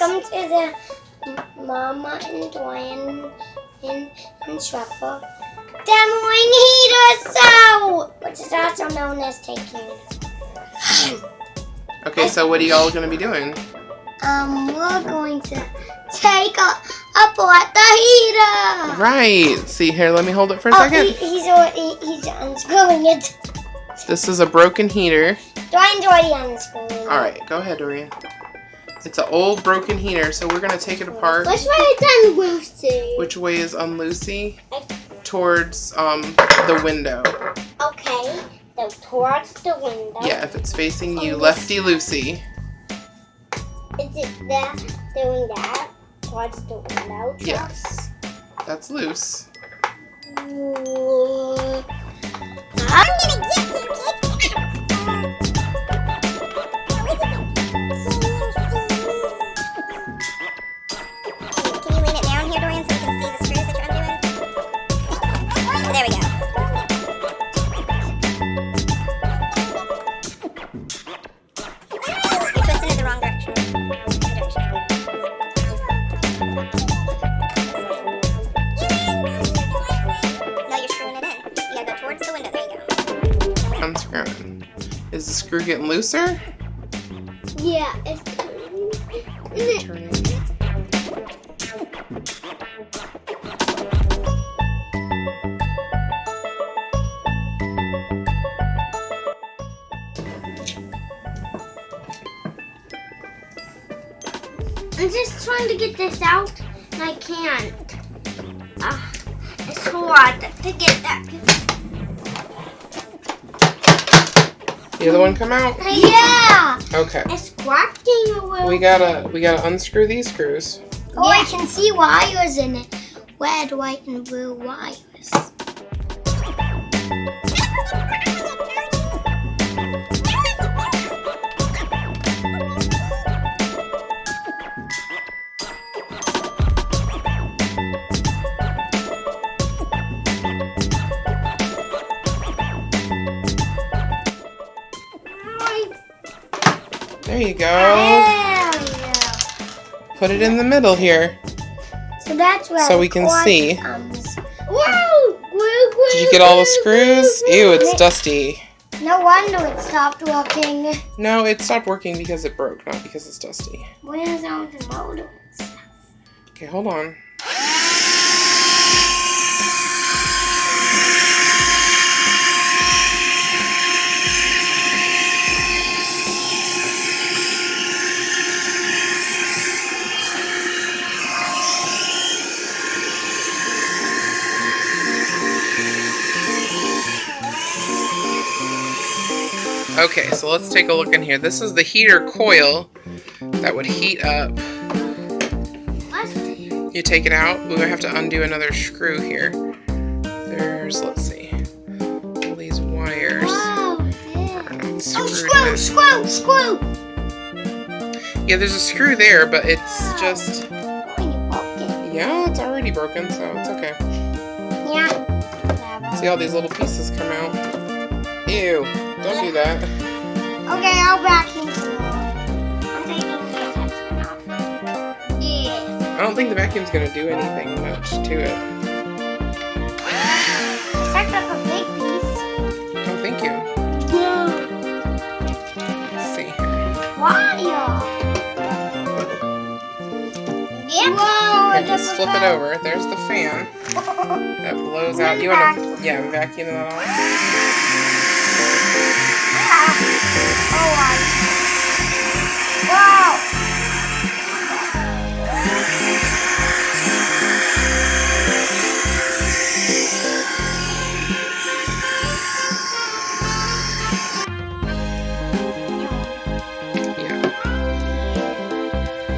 Welcome to the Mama and Dwayne and Shuffle Demoing Heater Show, which is also known as taking. Okay, so what are y'all going to be doing? We're going to take apart the heater. Right. See here, let me hold it for a second. He's unscrewing it. This is a broken heater. Dwayne's already unscrewing it. All right, go ahead, Dorian. It's an old broken heater, so we're going to take it apart. Which way is unloosey? Which way is unloosey? Towards the window. Okay, so towards the window. Yeah, if it's facing you, lefty-loosey. Is it that doing that towards the window? Yes. That's loose. I'm gonna get you, kid. Can you lean it down here, Dorian, so we can see the screws that you're undoing? There we go. You're twisting it the wrong direction. No, you're screwing it in. You gotta go towards the window. There you go. Unscrewing. Is the screw getting looser? Yeah, it's Turning. I'm just trying to get this out, and I can't. It's hard to get that. The other one come out? Yeah. Okay. It's squawking a little. We gotta unscrew these screws. Oh, I can see wires in it. Red, white, and blue wires. There you go. Yeah. Put it in the middle here. So that's where So we can see. Whoa! Did you get all the screws? Ew, it's dusty. No wonder it stopped working. No, it stopped working because it broke, not because it's dusty. Where's all the motor and stuff? Okay, hold on. Okay, so let's take a look in here. This is the heater coil that would heat up. You take it out. We're gonna have to undo another screw here. There's, let's see, all these wires Wow, are not Oh, screwed screw! in. Yeah, there's a screw there, but it's just, Oh, you broke it. yeah, it's already broken, so it's okay. Yeah. See all these little pieces come out. Ew, don't do that. Okay, I'll vacuum some more. I'm taking the attachment off. Yeah. I don't think the vacuum's gonna do anything much to it. It's like a big piece. Oh, thank you. Yeah. Let's see here. Wire. Yeah. Whoa, Here, just flip it over. There's the fan that blows out. You wanna, vacuum that off? Wow.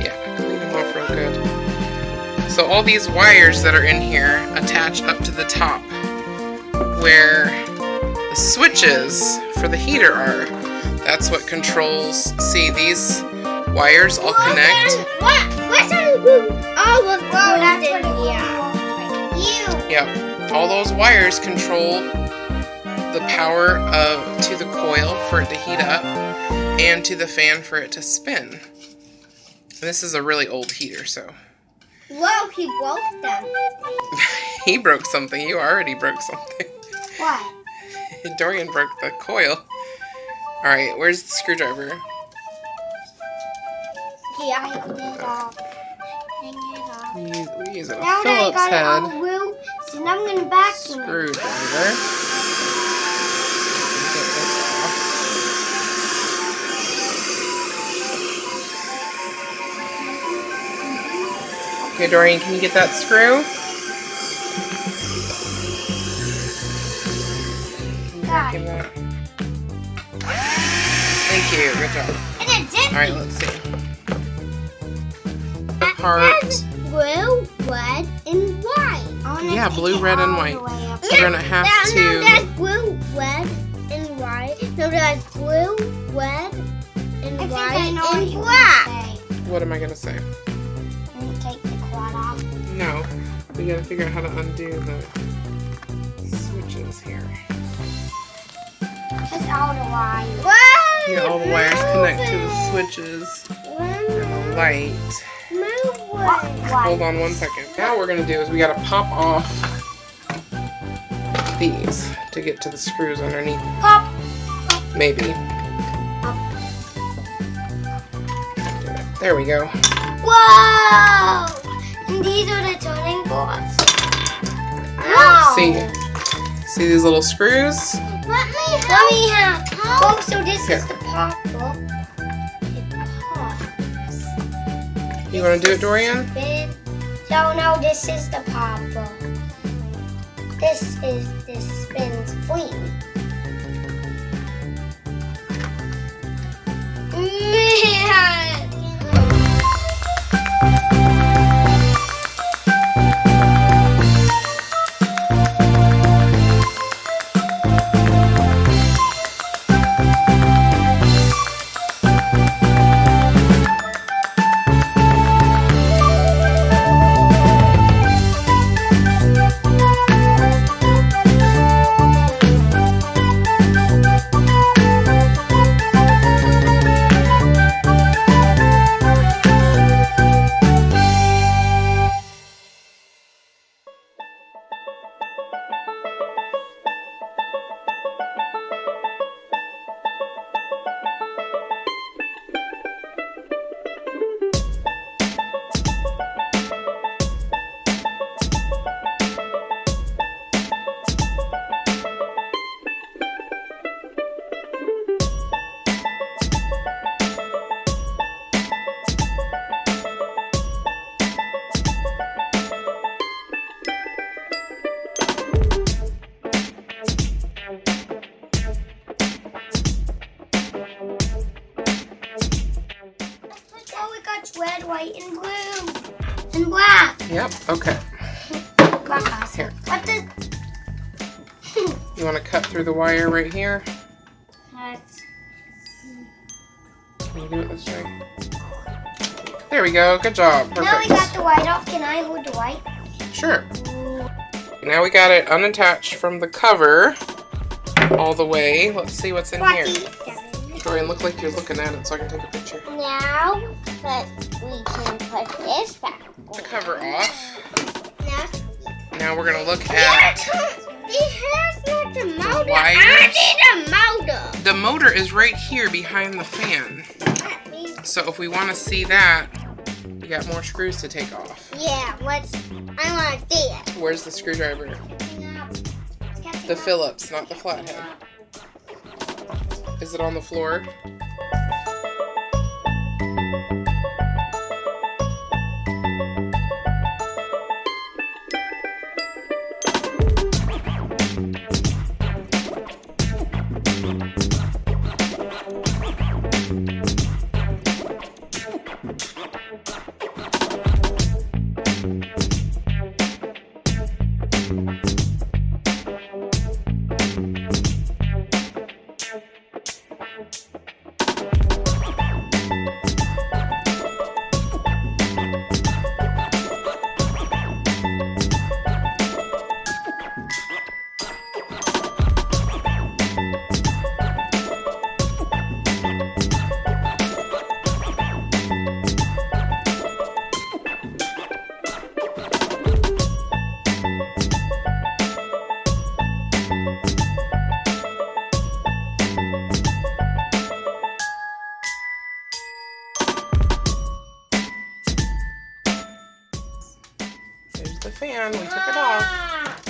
Yeah, clean them off real good. So all these wires that are in here attach up to the top where the switches for the heater are. That's what controls, see these wires all connect. What's on the blue? Oh, that's what Yep, all those wires control the power to the coil for it to heat up and to the fan for it to spin. This is a really old heater, so. Whoa, he broke them. He broke something. You already broke something. What? Dorian broke the coil. Alright, where's the screwdriver? Here, I hang it off. Hang it off. We use it Now on that I Phillips' got it head. all real, so now I'm gonna vacuum it. Screwdriver. Get this off. Okay, Dorian, can you get that screw? Can you Got vacuum it. that? Thank you. Good job. And it did. Alright, let's see. The part. Blue, red, and white. Yeah, blue, red, and white. We're gonna have No, that's to. blue, red, and white. No, that's blue, red, and white, and black. What am I gonna say? Take the quad off. No, we gotta figure out how to undo the switches here. Just all the wires. Yeah, all the wires connect to the switches and the light. Hold on one second. Now what we're gonna do is we gotta pop off these to get to the screws underneath. Pop. Maybe. There we go. Whoa! And these are the turning boards. Wow. See these little screws? Let me have. Oh, so this Here. is the pop. Look. It pops. You wanna do it, Dorian? No, this is the popper. This spins free. Oh, we got red, white, and blue. And black. Yep, okay. Black. Here. What the? You wanna cut through the wire right here? That's Can you do it this way? There we go, good job. Perfect. Now we got the white off. Can I hold the white? Sure. Now we got it unattached from the cover all the way. Let's see what's in here. 47. Dorian, look like you're looking at it so I can take a picture. Now, but we can put this back. The cover off. Now, Now we're gonna look at it has not the motor. wires. I need a motor. the motor is right here behind the fan. So if we want to see that, we got more screws to take off. Yeah, I want to see it. Where's the screwdriver? The Phillips, not the flathead. Is it on the floor? fan. We took it off.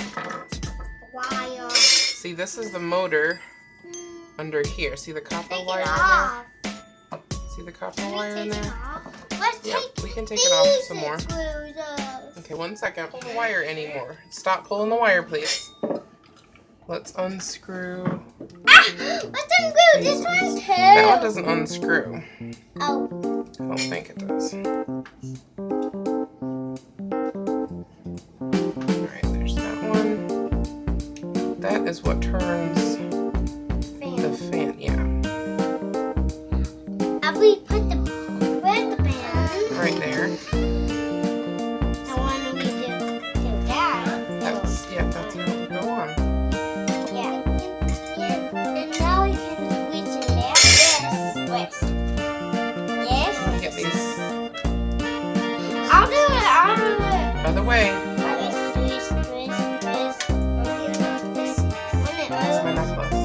Wire. See, this is the motor under here. See the copper Take wire it in off. there? See the copper Can we wire in take it there? off? Let's Yep, take we can take it off some more. screws off. Okay, 1 second. Pull the wire anymore. Stop pulling the wire, please. Let's unscrew. Ah! Let's unscrew this one too. That one doesn't unscrew. Oh. I don't think it does. Alright, there's that one. That is what turns the fan, yeah. If we put where's the fan? Right there. I want to do that. That's how it would go on. Yeah. And now we can switch in there. Yes. Yes. Get these I'll do it. out of the way. Twist. That's my necklace.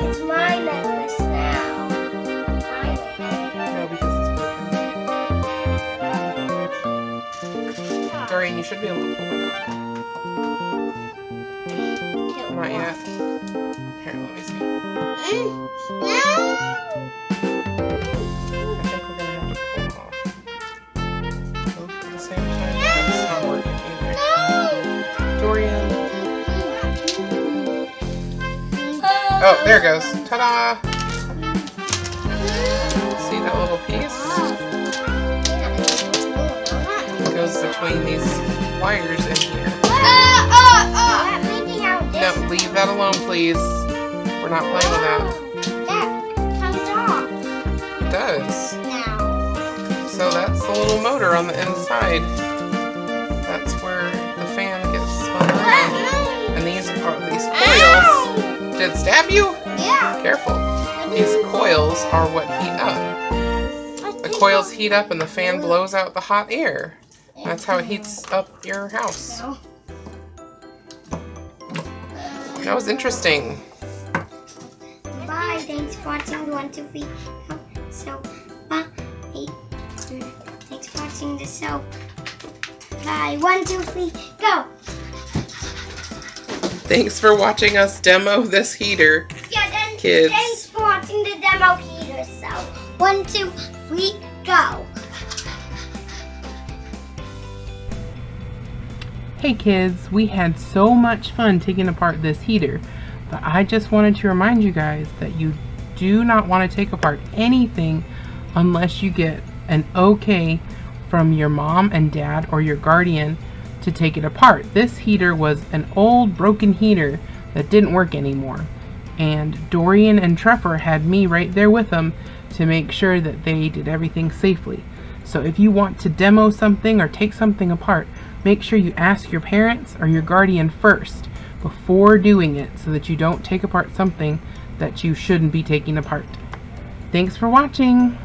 It's my necklace now. No, because it's broken. Dorian, you should be able to pull it out. Not yet. Here, let me see. I think we're gonna have to pull it off. Both at the same time. That's not working either. Dorian. Oh, there it goes. Ta-da! See that little piece? It goes between these wires in here. No, leave that alone, please. We're not playing with that. That comes off It does. now. So that's the little motor on the inside. That's where the fan gets spun around. And these coils. Did it stab you? Yeah. Careful. These coils are what heat up. The coils heat up and the fan blows out the hot air. That's how it heats up your house. That was interesting. Bye. Thanks for watching the 1, 2, 3. So, bye. Thanks for watching the show. Bye. 1, 2, 3. Go. Thanks for watching us demo this heater, kids. Thanks for watching the demo heater. So, 1, 2, 3. Go. Hey kids, we had so much fun taking apart this heater, but I just wanted to remind you guys that you do not want to take apart anything unless you get an okay from your mom and dad or your guardian to take it apart. This heater was an old broken heater that didn't work anymore, and Dorian and Trevor had me right there with them to make sure that they did everything safely. So if you want to demo something or take something apart, make sure you ask your parents or your guardian first before doing it so that you don't take apart something that you shouldn't be taking apart. Thanks for watching.